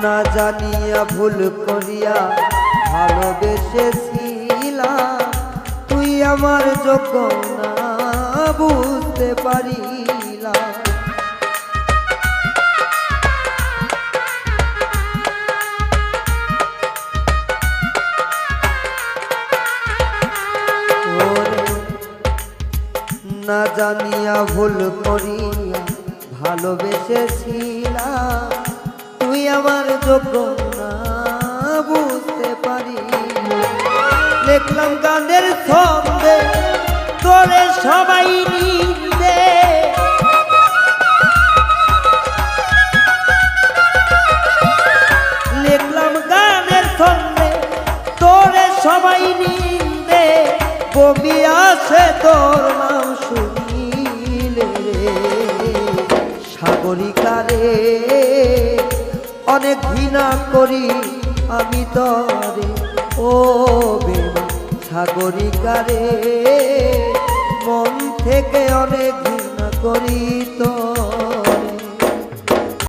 না জানিয়া ভুল করিয়া ভালোবেসেছিলাম, তুই আমার যোগ্য না বুঝতে পারিলাম। না জানিয়া ভুল করিয়া ভালোবেসেছিলাম, তুই আমার যোগ্য না বুঝতে পারি। লিখলাম গানের ছন্দে তোরে সবাই নিন্দে, লিখলাম গানের ছন্দে তোরে সবাই নিন্দে, বমি আসে তোর নাম শুনিলে সাগরিকারে, অনেক ঘৃণা করি আমি তরে ও বেমা সাগরিকারে, মন থেকে অনেক ঘৃণা করি তো।